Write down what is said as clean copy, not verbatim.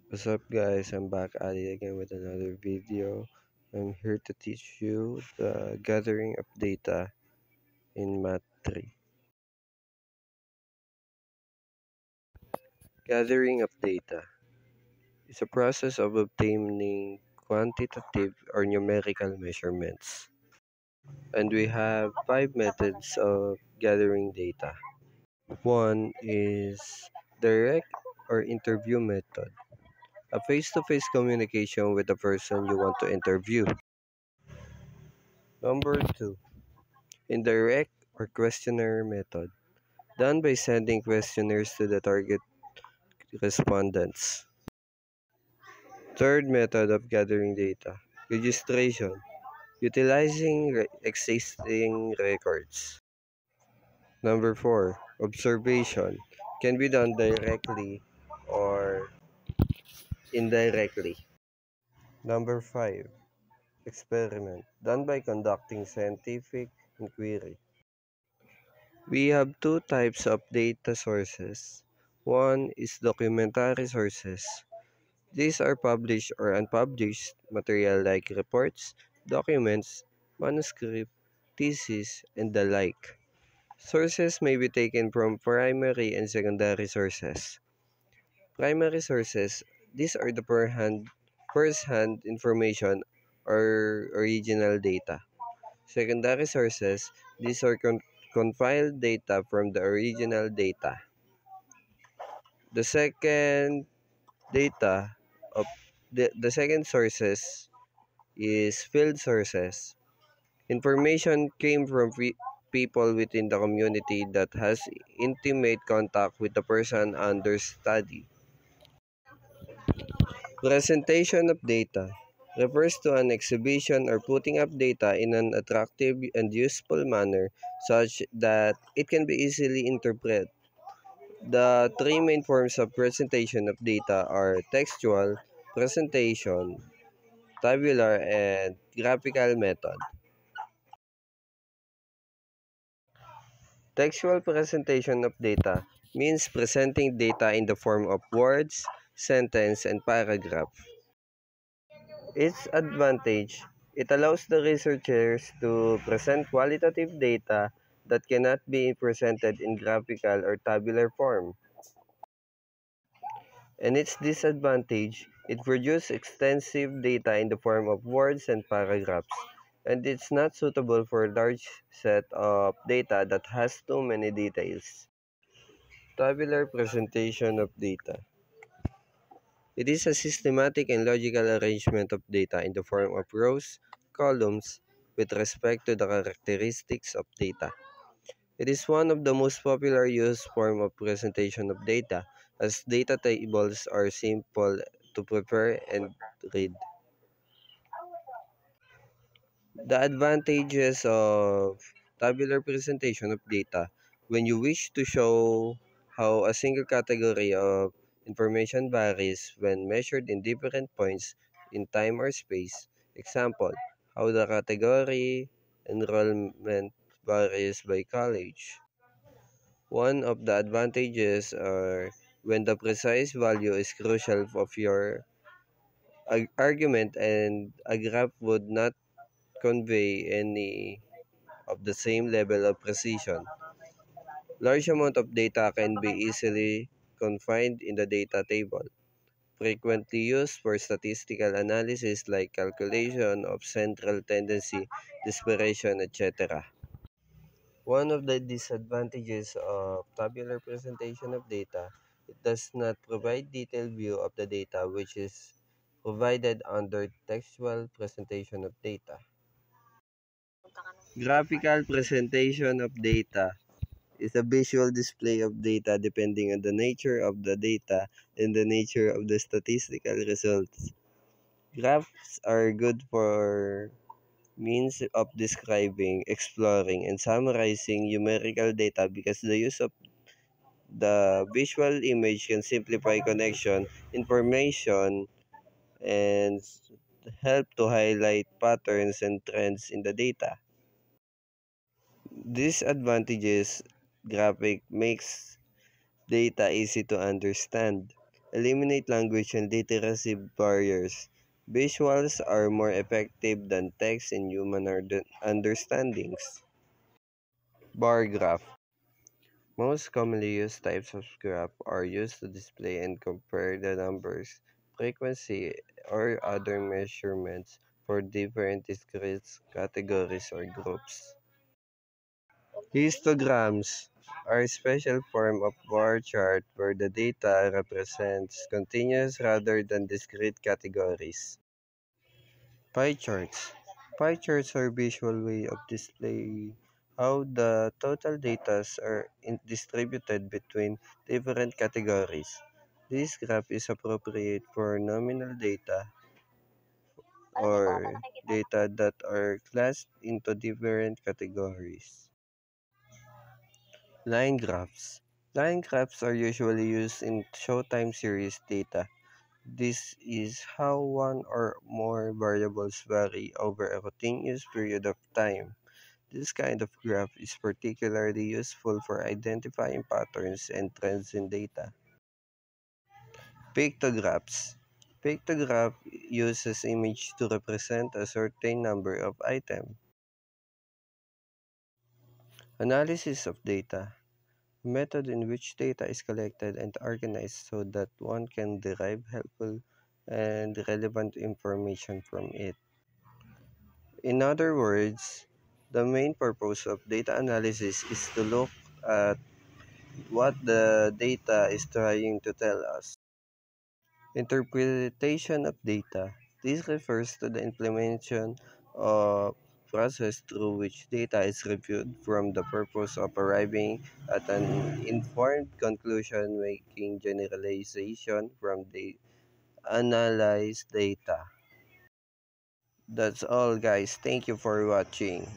What's up guys, I'm back at it again with another video. I'm here to teach you the gathering of data in Math 3. Gathering of data is a process of obtaining quantitative or numerical measurements. And we have 5 methods of gathering data. One is direct or interview method, a face-to-face communication with the person you want to interview. Number 2, indirect or questionnaire method, done by sending questionnaires to the target respondents. Third method of gathering data, registration, utilizing existing records. Number 4, observation, can be done directly or indirectly. Number 5, experiment, done by conducting scientific inquiry. We have two types of data sources. One is documentary sources. These are published or unpublished material like reports, documents, manuscript, thesis, and the like. Sources may be taken from primary and secondary sources. Primary sources, these are the first-hand information or original data. Secondary sources, these are compiled data from the original data. The second data of the second sources is field sources. Information came from people within the community that has intimate contact with the person under study. Presentation of data refers to an exhibition or putting up data in an attractive and useful manner such that it can be easily interpreted. The three main forms of presentation of data are textual presentation, tabular, and graphical method. Textual presentation of data means presenting data in the form of words, sentence, and paragraph. Its advantage, it allows the researchers to present qualitative data that cannot be presented in graphical or tabular form. And its disadvantage, it produces extensive data in the form of words and paragraphs, and it's not suitable for a large set of data that has too many details. Tabular presentation of data. It is a systematic and logical arrangement of data in the form of rows, columns, with respect to the characteristics of data. It is one of the most popular used form of presentation of data, as data tables are simple to prepare and read. The advantages of tabular presentation of data: when you wish to show how a single category of information varies when measured in different points in time or space. Example, how the category enrollment varies by college. One of the advantages are when the precise value is crucial of your argument and a graph would not convey any of the same level of precision. Large amount of data can be easily confined in the data table, frequently used for statistical analysis like calculation of central tendency, dispersion, etc. One of the disadvantages of tabular presentation of data, it does not provide detailed view of the data which is provided under textual presentation of data. Graphical presentation of data is a visual display of data depending on the nature of the data and the nature of the statistical results. Graphs are good for means of describing, exploring, and summarizing numerical data because the use of the visual image can simplify connection, information, and help to highlight patterns and trends in the data. Disadvantages: graphic makes data easy to understand. eliminate language and literacy barriers. Visuals are more effective than text in human understandings. Bar graph. Most commonly used types of graph are used to display and compare the numbers, frequency, or other measurements for different discrete categories or groups. Histograms are a special form of bar chart where the data represents continuous rather than discrete categories. Pie charts. Pie charts are a visual way of display how the total data are distributed between different categories. This graph is appropriate for nominal data or data that are classed into different categories. Line graphs. Line graphs are usually used in show time series data. This is how one or more variables vary over a continuous period of time. This kind of graph is particularly useful for identifying patterns and trends in data. Pictographs. Pictograph uses image to represent a certain number of items. Analysis of data. Method in which data is collected and organized so that one can derive helpful and relevant information from it. In other words, the main purpose of data analysis is to look at what the data is trying to tell us. Interpretation of data. This refers to the implementation of process through which data is reviewed from the purpose of arriving at an informed conclusion, making generalization from the analyzed data. That's all guys. Thank you for watching.